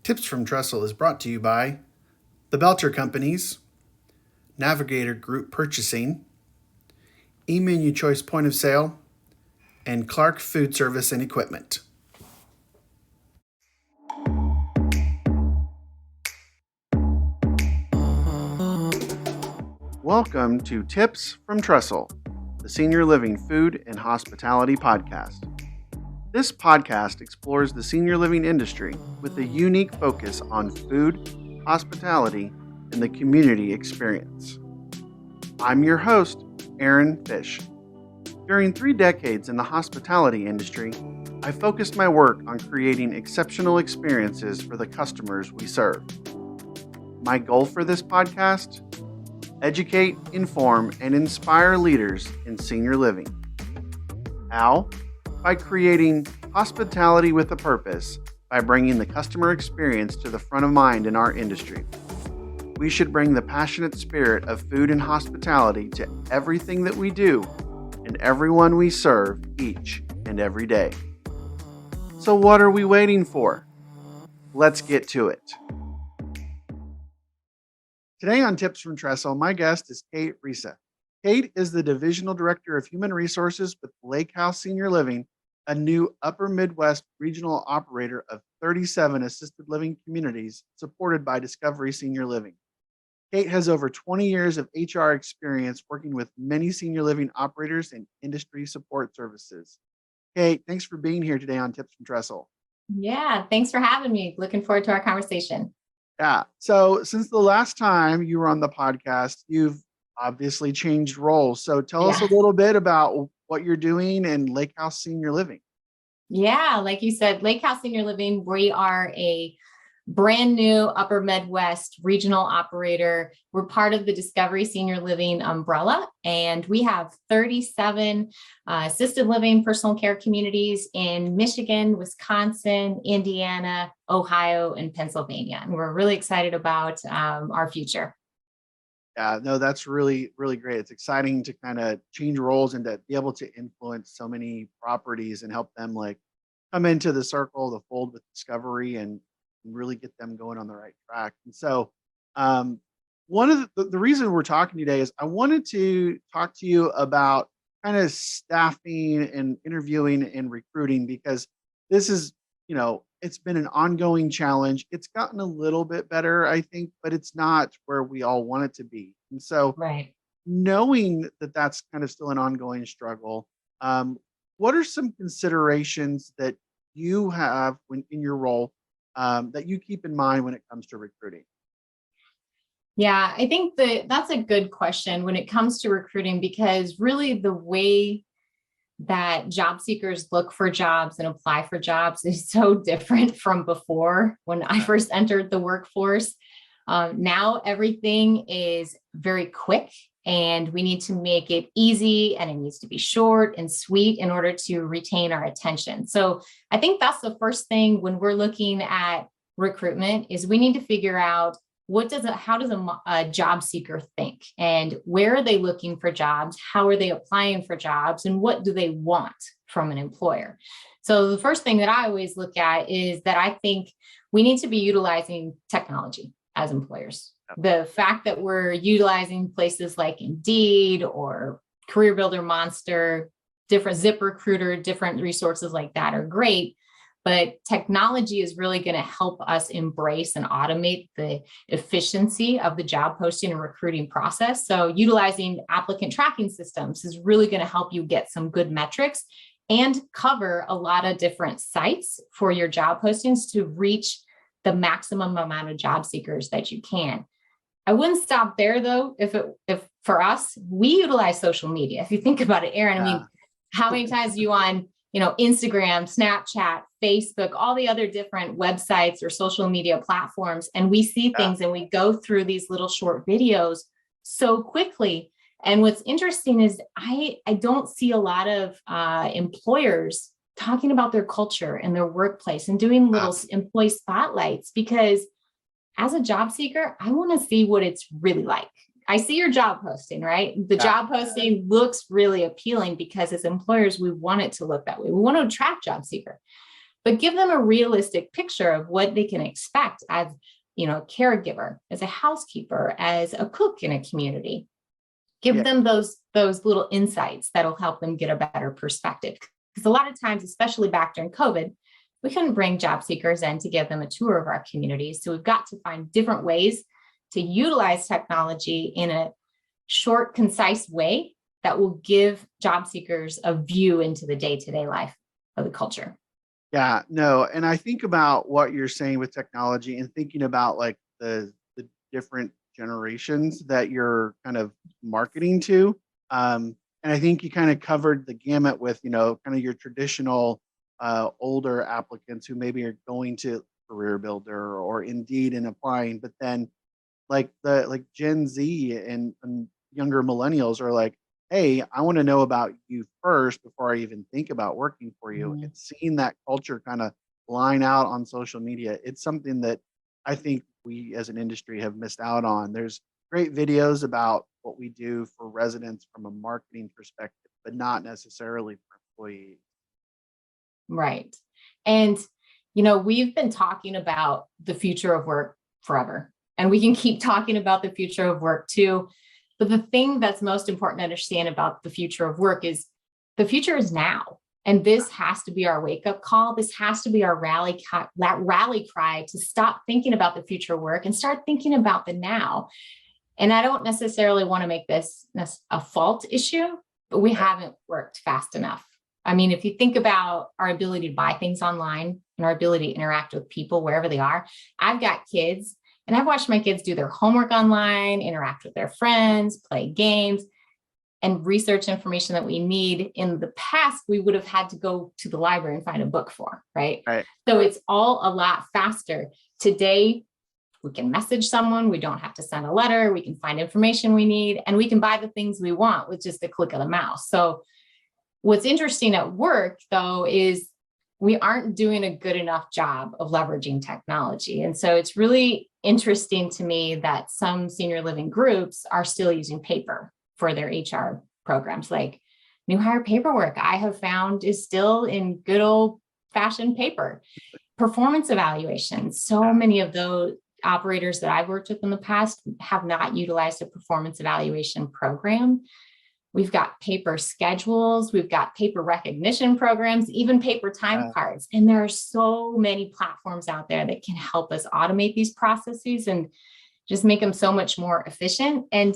Tips from Trestle is brought to you by the Belter Companies, Navigator Group Purchasing, eMenu Choice Point of Sale, and Clark Food Service and Equipment. Welcome to Tips from Trestle, the Senior Living Food and Hospitality Podcast. This podcast explores the senior living industry with a unique focus on food, hospitality, and the community experience. I'm your host, Aaron Fish. During 3 decades in the hospitality industry, I focused my work on creating exceptional experiences for the customers we serve. My goal for this podcast? Educate, inform, and inspire leaders in senior living. How? By creating hospitality with a purpose, by bringing the customer experience to the front of mind in our industry. We should bring the passionate spirit of food and hospitality to everything that we do and everyone we serve each and every day. So what are we waiting for? Let's get to it. Today on Tips from Trestle, my guest is Kate Risa. Kate is the Divisional Director of Human Resources with Lake House Senior Living, a new Upper Midwest regional operator of 37 assisted living communities supported by Discovery Senior Living. Kate has over 20 years of HR experience working with many senior living operators and industry support services. Kate, thanks for being here today on Tips from Trestle. Yeah, thanks for having me. Looking forward to our conversation. Yeah, so since the last time you were on the podcast, you've obviously changed roles. So tell us a little bit about what you're doing in Lake House Senior Living. Yeah, like you said, Lake House Senior Living, we are a brand new Upper Midwest regional operator. We're part of the Discovery Senior Living umbrella, and we have 37 assisted living personal care communities in Michigan, Wisconsin, Indiana, Ohio, and Pennsylvania. And we're really excited about our future. Yeah, no, that's really, really great. It's exciting to kind of change roles and to be able to influence so many properties and help them like come into the circle, the fold with Discovery and really get them going on the right track. And so one of the reason we're talking today is I wanted to talk to you about kind of staffing and interviewing and recruiting, because this is, it's been an ongoing challenge. It's gotten a little bit better, I think, but it's not where we all want it to be. And so knowing that that's kind of still an ongoing struggle, what are some considerations that you have when in your role that you keep in mind when it comes to recruiting? Yeah, I think that's a good question when it comes to recruiting, because really the way that job seekers look for jobs and apply for jobs is so different from before when I first entered the workforce. Now everything is very quick and we need to make it easy, and it needs to be short and sweet in order to retain our attention. So I think that's the first thing when we're looking at recruitment is we need to figure out how does a job seeker think, and where are they looking for jobs? How are they applying for jobs? And what do they want from an employer? So the first thing that I always look at is that I think we need to be utilizing technology as employers. The fact that we're utilizing places like Indeed or Career Builder Monster, different ZipRecruiter, different resources like that are great. But technology is really going to help us embrace and automate the efficiency of the job posting and recruiting process. So utilizing applicant tracking systems is really going to help you get some good metrics and cover a lot of different sites for your job postings to reach the maximum amount of job seekers that you can. I wouldn't stop there though. If for us, we utilize social media. If you think about it, Aaron, I mean, how many times are you on Instagram, Snapchat, Facebook, all the other different websites or social media platforms. And we see things and we go through these little short videos so quickly. And what's interesting is I don't see a lot of employers talking about their culture and their workplace and doing little employee spotlights, because as a job seeker, I want to see what it's really like. I see your job posting, right? The job posting looks really appealing because as employers, we want it to look that way. We want to attract job seeker. but give them a realistic picture of what they can expect as, a caregiver, as a housekeeper, as a cook in a community. Give Yeah. them those little insights that'll help them get a better perspective. Because a lot of times, especially back during COVID, we couldn't bring job seekers in to give them a tour of our communities. So we've got to find different ways to utilize technology in a short, concise way that will give job seekers a view into the day-to-day life of the culture. Yeah, no. And I think about what you're saying with technology and thinking about like the different generations that you're kind of marketing to. And I think you kind of covered the gamut with, kind of your traditional older applicants who maybe are going to Career Builder or Indeed and applying, but then like Gen Z and younger millennials are like, hey, I want to know about you first before I even think about working for you. Mhm. And seeing that culture kind of line out on social media, it's something that I think we as an industry have missed out on. There's great videos about what we do for residents from a marketing perspective, but not necessarily for employees. Right. And, we've been talking about the future of work forever, and we can keep talking about the future of work too. But the thing that's most important to understand about the future of work is the future is now. And this has to be our wake up call. This has to be our rally cry to stop thinking about the future of work and start thinking about the now. And I don't necessarily want to make this a fault issue, but we haven't worked fast enough. I mean, if you think about our ability to buy things online and our ability to interact with people wherever they are, I've got kids and I've watched my kids do their homework online, interact with their friends, play games, and research information that we need. In the past, we would have had to go to the library and find a book for, right? Right. So it's all a lot faster. Today, we can message someone. We don't have to send a letter. We can find information we need, and we can buy the things we want with just a click of the mouse. So what's interesting at work, though, is we aren't doing a good enough job of leveraging technology. And so it's really interesting to me that some senior living groups are still using paper for their HR programs. Like new hire paperwork, I have found, is still in good old fashioned paper. Performance evaluations, so many of those operators that I've worked with in the past have not utilized a performance evaluation program. We've got paper schedules, we've got paper recognition programs, even paper time cards. And there are so many platforms out there that can help us automate these processes and just make them so much more efficient. And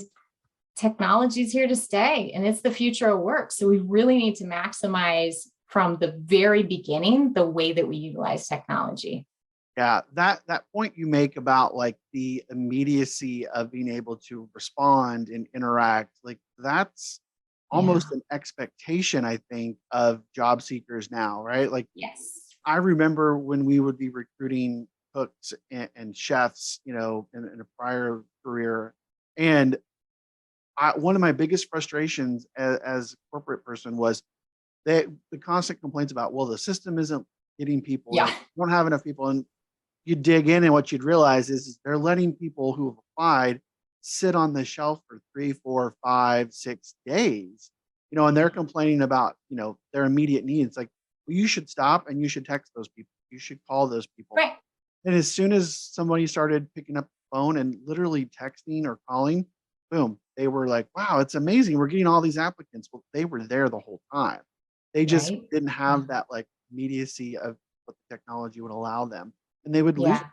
technology is here to stay, and it's the future of work. So we really need to maximize from the very beginning the way that we utilize technology. Yeah, that point you make about like the immediacy of being able to respond and interact, like that's almost an expectation, I think, of job seekers now, right? Like, Yes. I remember when we would be recruiting cooks and chefs, in a prior career, and one of my biggest frustrations as a corporate person was the constant complaints about, well, the system isn't getting people, Yeah. we don't have enough people, and you dig in and what you'd realize is they're letting people who have applied sit on the shelf for 3, 4, 5, 6 days, and they're complaining about, their immediate needs. Like, well, you should stop and you should text those people. You should call those people. Right. And as soon as somebody started picking up the phone and literally texting or calling, boom, they were like, wow, it's amazing. We're getting all these applicants. Well, they were there the whole time. They just Right. didn't have that like immediacy of what the technology would allow them. And they would lose. Yeah.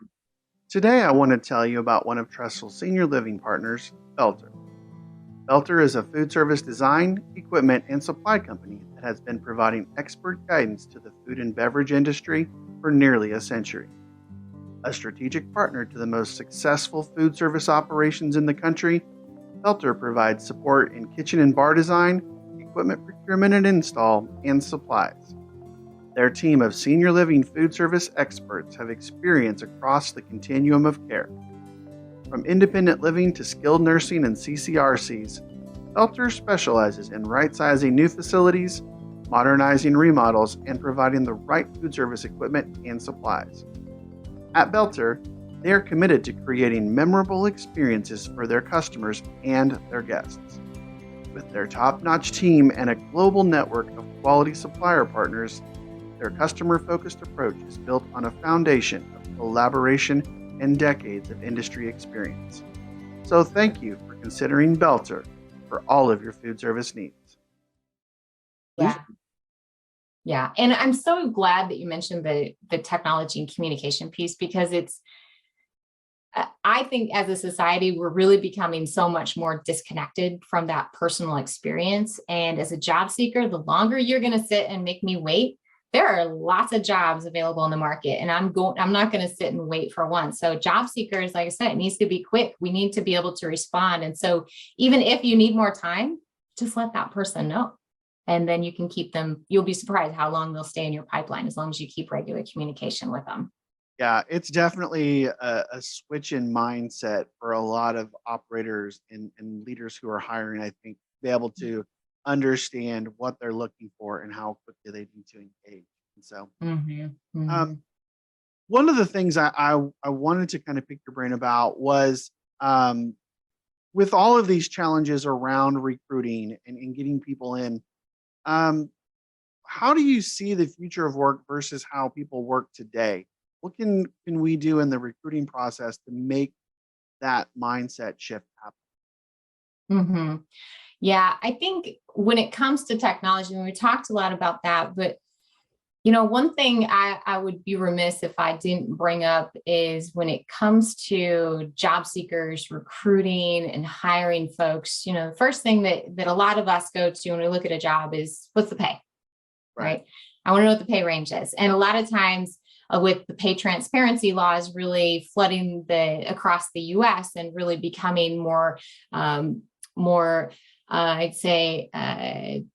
Today, I want to tell you about one of Trestle's senior living partners, Belter. Belter is a food service design, equipment, and supply company that has been providing expert guidance to the food and beverage industry for nearly a century. A strategic partner to the most successful food service operations in the country, Belter provides support in kitchen and bar design, equipment procurement and install, and supplies. Their team of senior living food service experts have experience across the continuum of care. From independent living to skilled nursing and CCRCs, Belter specializes in right-sizing new facilities, modernizing remodels, and providing the right food service equipment and supplies. At Belter, they are committed to creating memorable experiences for their customers and their guests. With their top-notch team and a global network of quality supplier partners, Their customer-focused approach is built on a foundation of collaboration and decades of industry experience. So thank you for considering Belter for all of your food service needs. Yeah. Yeah. And I'm so glad that you mentioned the technology and communication piece, because I think as a society, we're really becoming so much more disconnected from that personal experience. And as a job seeker, the longer you're going to sit and make me wait, there are lots of jobs available in the market, and I'm not going to sit and wait for one. So job seekers, like I said, it needs to be quick. We need to be able to respond. And so even if you need more time, just let that person know. And then you can keep them. You'll be surprised how long they'll stay in your pipeline as long as you keep regular communication with them. Yeah, it's definitely a switch in mindset for a lot of operators and leaders who are hiring, I think, to be able to understand what they're looking for and how quickly they need to engage. And so one of the things I wanted to kind of pick your brain about was with all of these challenges around recruiting and getting people in, how do you see the future of work versus how people work today? What can we do in the recruiting process to make that mindset shift happen? Yeah, I think when it comes to technology, and we talked a lot about that, but one thing I would be remiss if I didn't bring up is when it comes to job seekers, recruiting and hiring folks, the first thing that a lot of us go to when we look at a job is, what's the pay, right? I want to know what the pay range is. And a lot of times with the pay transparency laws really flooding across the US and really becoming more, I'd say,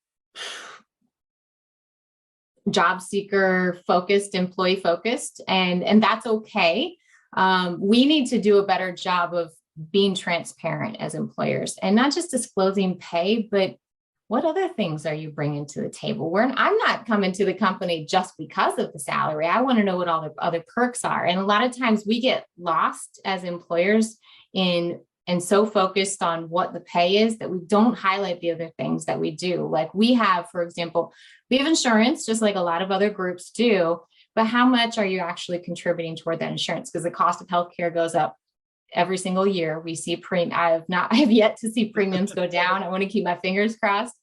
job seeker focused, employee focused, and that's okay. We need to do a better job of being transparent as employers and not just disclosing pay, but what other things are you bringing to the table? I'm not coming to the company just because of the salary. I want to know what all the other perks are. And a lot of times we get lost as employers and so focused on what the pay is that we don't highlight the other things that we do. Like we have, for example, we have insurance, just like a lot of other groups do, but how much are you actually contributing toward that insurance? Because the cost of healthcare goes up every single year. We see I have yet to see premiums go down. I want to keep my fingers crossed,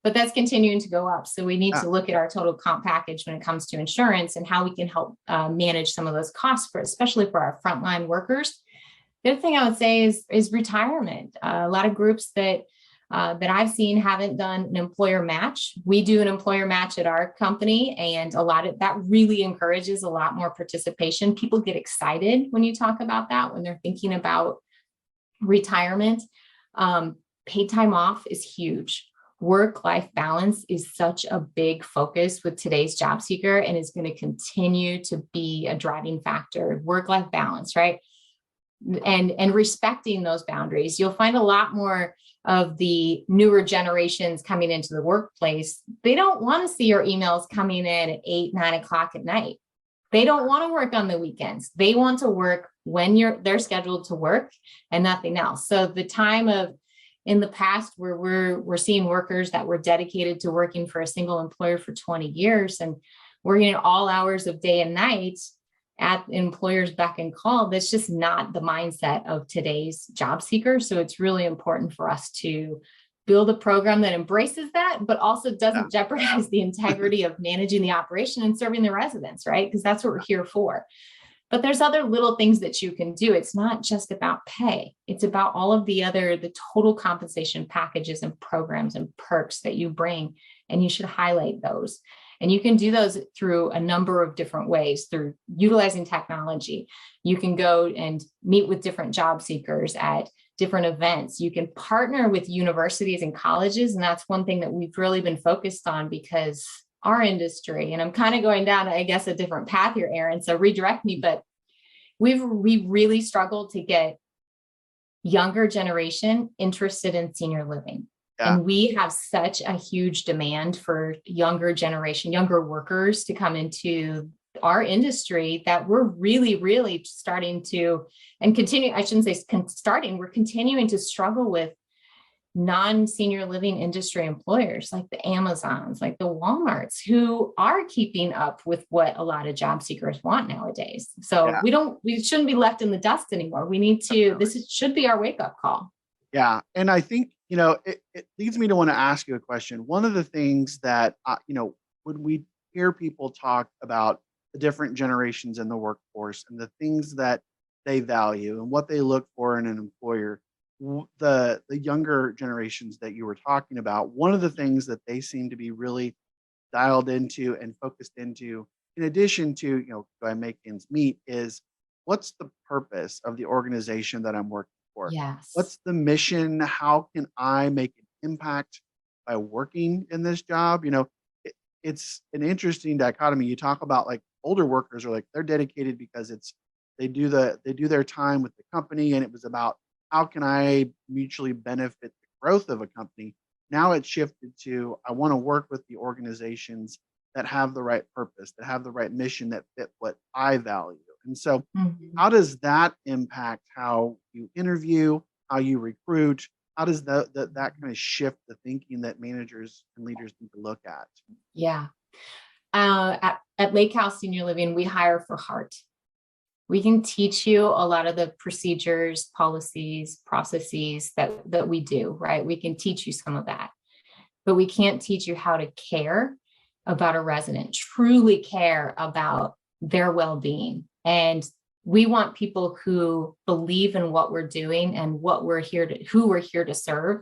but that's continuing to go up. So we need to look at our total comp package when it comes to insurance and how we can help manage some of those costs especially for our frontline workers. The other thing I would say is retirement. A lot of groups that I've seen haven't done an employer match. We do an employer match at our company, and that really encourages a lot more participation. People get excited when you talk about that, when they're thinking about retirement. Paid time off is huge. Work-life balance is such a big focus with today's job seeker and is going to continue to be a driving factor. Work-life balance, right? And respecting those boundaries. You'll find a lot more of the newer generations coming into the workplace. They don't want to see your emails coming in at 8, 9 o'clock at night. They don't want to work on the weekends. They want to work when they're scheduled to work and nothing else. So the time in the past where we're seeing workers that were dedicated to working for a single employer for 20 years and working at all hours of day and night at employers' beck and call, that's just not the mindset of today's job seekers. So it's really important for us to build a program that embraces that, but also doesn't jeopardize the integrity of managing the operation and serving the residents, right? Because that's what we're here for. But there's other little things that you can do. It's not just about pay. It's about all of the total compensation packages and programs and perks that you bring, and you should highlight those. And you can do those through a number of different ways, through utilizing technology. You can go and meet with different job seekers at different events. You can partner with universities and colleges. And that's one thing that we've really been focused on because our industry, and I'm kind of going down, I guess, a different path here, Aaron, so redirect me, but we really struggled to get younger generation interested in senior living. And we have such a huge demand for younger workers to come into our industry that we're really, really starting to, and continue, I shouldn't say starting, we're continuing to struggle with non-senior living industry employers like the Amazons, like the Walmarts, who are keeping up with what a lot of job seekers want nowadays. So we shouldn't be left in the dust anymore. We need to, should be our wake up call. Yeah. And I think, it leads me to want to ask you a question. One of the things that, when we hear people talk about the different generations in the workforce and the things that they value and what they look for in an employer, the younger generations that you were talking about, one of the things that they seem to be really dialed into and focused into, in addition to, do I make ends meet, is what's the purpose of the organization that I'm working for? Yes. What's the mission? How can I make an impact by working in this job? It's an interesting dichotomy. You talk about like older workers are like, they're dedicated because they do their time with the company, and it was about how can I mutually benefit the growth of a company. Now it's shifted to, I want to work with the organizations that have the right purpose, that have the right mission, that fit what I value. And so how does that impact how you interview, how you recruit? How does that kind of shift the thinking that managers and leaders need to look at? Yeah. At Lake House Senior Living, we hire for heart. We can teach you a lot of the procedures, policies, processes that we do, right? We can teach you some of that, but we can't teach you how to care about a resident, truly care about their well-being. And we want people who believe in what we're doing and who we're here to serve,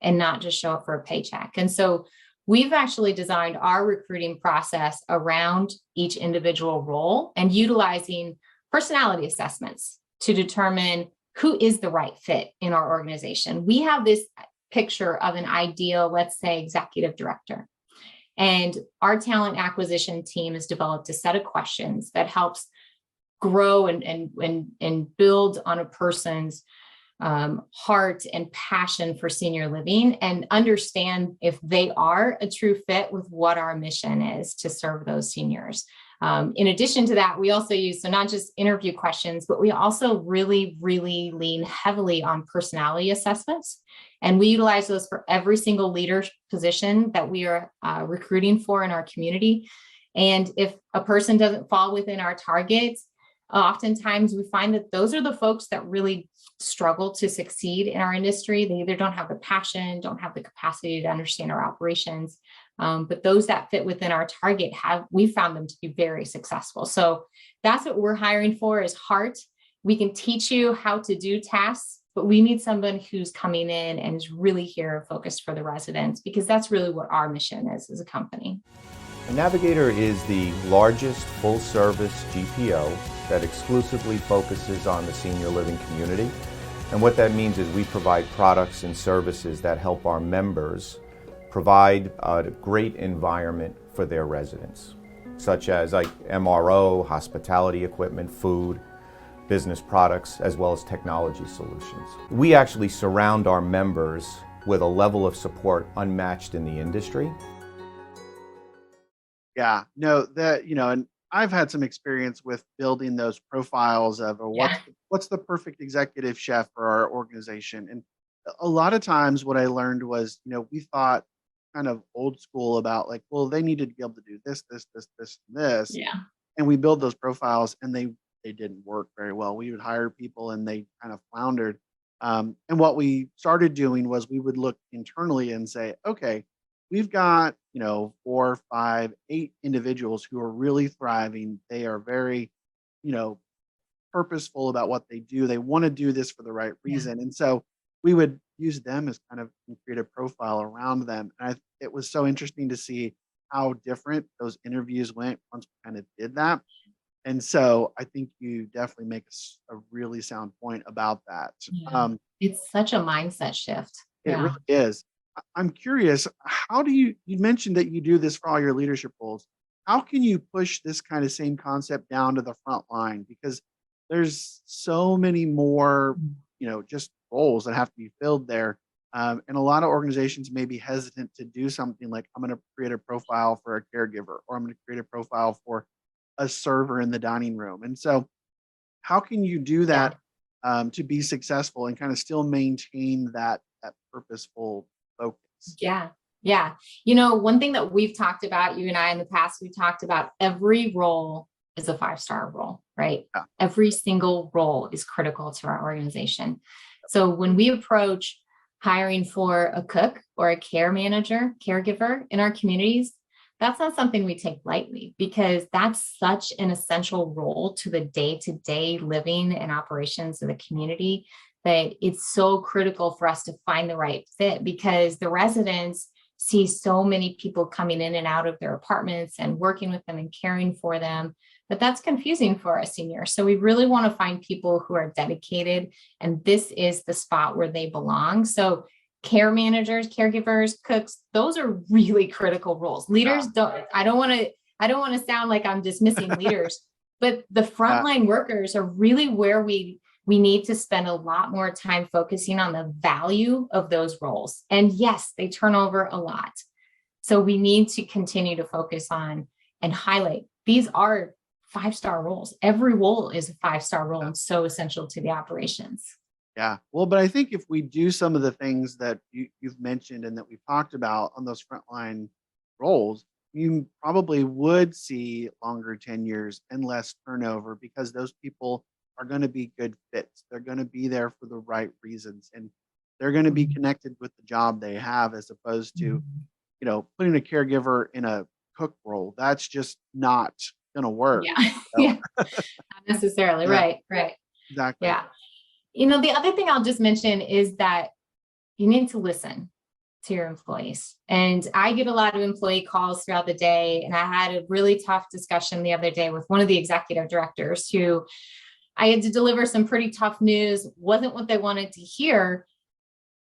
and not just show up for a paycheck. And so we've actually designed our recruiting process around each individual role and utilizing personality assessments to determine who is the right fit in our organization. We have this picture of an ideal, let's say, executive director. And our talent acquisition team has developed a set of questions that helps grow and build on a person's heart and passion for senior living, and understand if they are a true fit with what our mission is to serve those seniors. In addition to that, we also use, so not just interview questions, but we also really, really lean heavily on personality assessments. And we utilize those for every single leader position that we are recruiting for in our community. And if a person doesn't fall within our targets, oftentimes we find that those are the folks that really struggle to succeed in our industry. They either don't have the passion, don't have the capacity to understand our operations. But those that fit within our target we found them to be very successful. So that's what we're hiring for, is heart. We can teach you how to do tasks, but we need someone who's coming in and is really here focused for the residents, because that's really what our mission is as a company. Navigator is the largest full-service GPO that exclusively focuses on the senior living community. And what that means is we provide products and services that help our members provide a great environment for their residents, such as like MRO, hospitality equipment, food, business products, as well as technology solutions. We actually surround our members with a level of support unmatched in the industry. Yeah, no, and I've had some experience with building those profiles of what's the perfect executive chef for our organization. And a lot of times what I learned was, we thought kind of old school about like, well, they needed to be able to do this, and this. Yeah. And we build those profiles and they didn't work very well. We would hire people and they kind of floundered. And what we started doing was we would look internally and say, okay, we've got, 4, 5, 8 individuals who are really thriving. They are very, purposeful about what they do. They want to do this for the right reason. And so we would use them as kind of create a profile around them. And it was so interesting to see how different those interviews went once we kind of did that. And so I think you definitely make a really sound point about that. Yeah. It's such a mindset shift. It really is. I'm curious, how do you mentioned that you do this for all your leadership roles. How can you push this kind of same concept down to the front line? Because there's so many more, just roles that have to be filled there. And a lot of organizations may be hesitant to do something like, I'm going to create a profile for a caregiver, or I'm going to create a profile for a server in the dining room. And so how can you do that to be successful and kind of still maintain that that purposeful focus. Yeah. Yeah. One thing that we've talked about, you and I in the past, we talked about every role is a 5-star role, right? Yeah. Every single role is critical to our organization. So when we approach hiring for a cook or a care manager, caregiver in our communities, that's not something we take lightly, because that's such an essential role to the day-to-day living and operations of the community, that it's so critical for us to find the right fit, because the residents see so many people coming in and out of their apartments and working with them and caring for them, but that's confusing for a senior. So we really want to find people who are dedicated, and this is the spot where they belong. So care managers, caregivers, cooks, those are really critical roles. Leaders I don't want to sound like I'm dismissing leaders, but the frontline workers are really where we need to spend a lot more time focusing on the value of those roles. And yes, they turn over a lot. So we need to continue to focus on and highlight, these are 5-star roles. Every role is a 5-star role and so essential to the operations. Yeah. Well, but I think if we do some of the things that you've mentioned and that we've talked about on those frontline roles, you probably would see longer tenures and less turnover, because those people are going to be good fits. They're going to be there for the right reasons, and they're going to be connected with the job they have, as opposed to, putting a caregiver in a cook role. That's just not going to work. Yeah. So, Yeah. Not necessarily. Yeah. Right. Exactly. Yeah. The other thing I'll just mention is that you need to listen to your employees. And I get a lot of employee calls throughout the day. And I had a really tough discussion the other day with one of the executive directors, who I had to deliver some pretty tough news. Wasn't what they wanted to hear,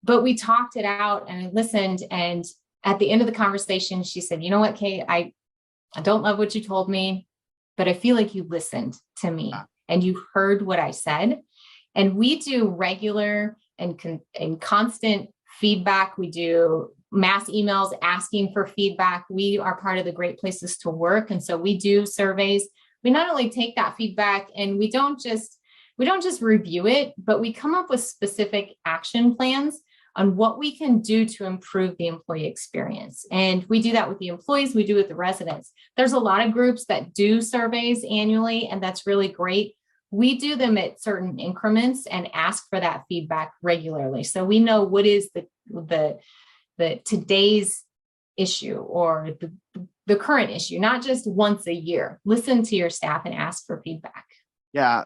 but we talked it out and I listened. And at the end of the conversation, she said, "You know what, Kate, I don't love what you told me, but I feel like you listened to me and you heard what I said." And we do regular and constant feedback. We do mass emails asking for feedback. We are part of the Great Places to Work. And so we do surveys. We not only take that feedback and we don't just review it, but we come up with specific action plans on what we can do to improve the employee experience. And we do that with the employees, we do it with the residents. There's a lot of groups that do surveys annually, and that's really great. We do them at certain increments and ask for that feedback regularly. So we know what is the today's issue or the current issue, not just once a year. Listen to your staff and ask for feedback. Yeah,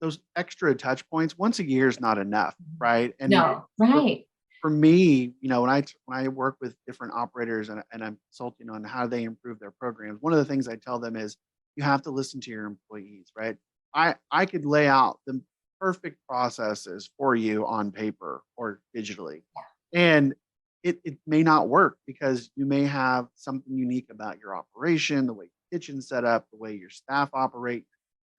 those extra touch points once a year is not enough, right? And no, right. For me, when I work with different operators and I'm consulting on how they improve their programs, one of the things I tell them is you have to listen to your employees, right? I could lay out the perfect processes for you on paper or digitally, and it may not work because you may have something unique about your operation, the way your kitchen's set up, the way your staff operate,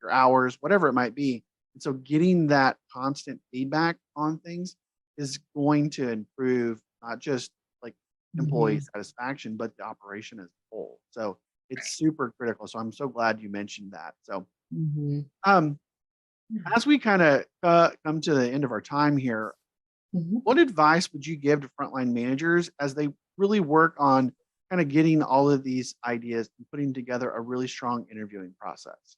your hours, whatever it might be. And so getting that constant feedback on things is going to improve not just like employee satisfaction, but the operation as a whole. So it's super critical. So I'm so glad you mentioned that. So as we kind of come to the end of our time here, what advice would you give to frontline managers as they really work on kind of getting all of these ideas and putting together a really strong interviewing process?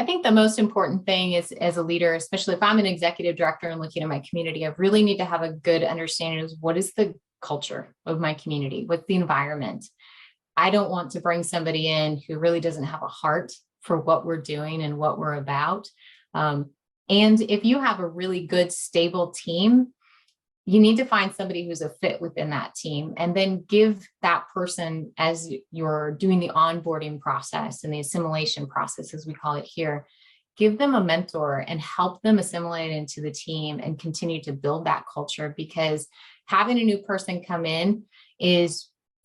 I think the most important thing is, as a leader, especially if I'm an executive director and looking at my community, I really need to have a good understanding of what is the culture of my community, what's the environment. I don't want to bring somebody in who really doesn't have a heart for what we're doing and what we're about. And if you have a really good, stable team, you need to find somebody who's a fit within that team, and then give that person, as you're doing the onboarding process and the assimilation process, as we call it here, give them a mentor and help them assimilate into the team and continue to build that culture, because having a new person come in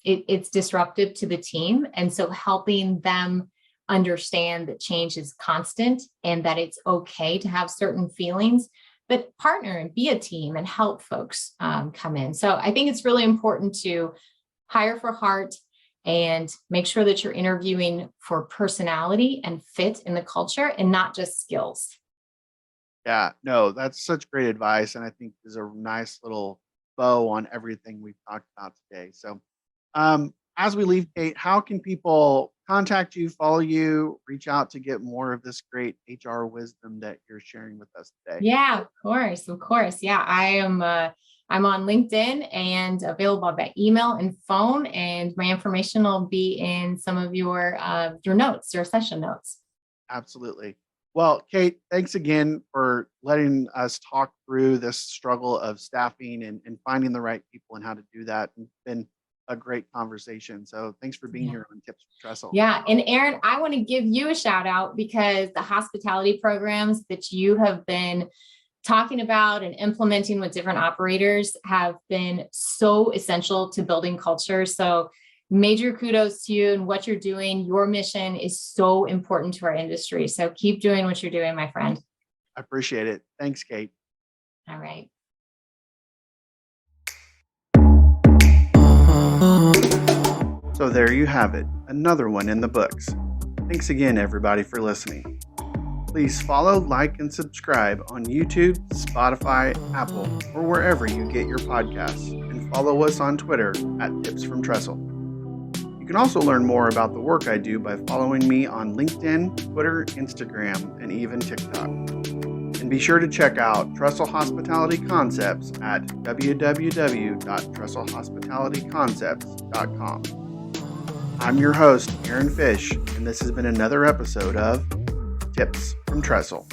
it's disruptive to the team. And so helping them understand that change is constant and that it's okay to have certain feelings, but partner and be a team and help folks come in. So I think it's really important to hire for heart and make sure that you're interviewing for personality and fit in the culture and not just skills. Yeah, no, that's such great advice. And I think is a nice little bow on everything we've talked about today. So, as we leave, Kate, how can people contact you, follow you, reach out to get more of this great HR wisdom that you're sharing with us today? Yeah, of course. Of course. Yeah, I'm on LinkedIn and available by email and phone, and my information will be in some of your notes, your session notes. Absolutely. Well, Kate, thanks again for letting us talk through this struggle of staffing and finding the right people and how to do that. It's been a great conversation. So thanks for being Yeah. here on Tips for Trestle. Yeah. And Aaron, I want to give you a shout out because the hospitality programs that you have been talking about and implementing with different operators have been so essential to building culture. So major kudos to you and what you're doing. Your mission is so important to our industry. So keep doing what you're doing, my friend. I appreciate it. Thanks, Kate. All right. So there you have it, another one in the books. Thanks again, everybody, for listening. Please follow, like, and subscribe on YouTube, Spotify, Apple, or wherever you get your podcasts, and follow us on Twitter at Tips from Trestle. You can also learn more about the work I do by following me on LinkedIn, Twitter, Instagram, and even TikTok. And be sure to check out Trestle Hospitality Concepts at www.trestlehospitalityconcepts.com. I'm your host, Aaron Fish, and this has been another episode of Tips from Trestle.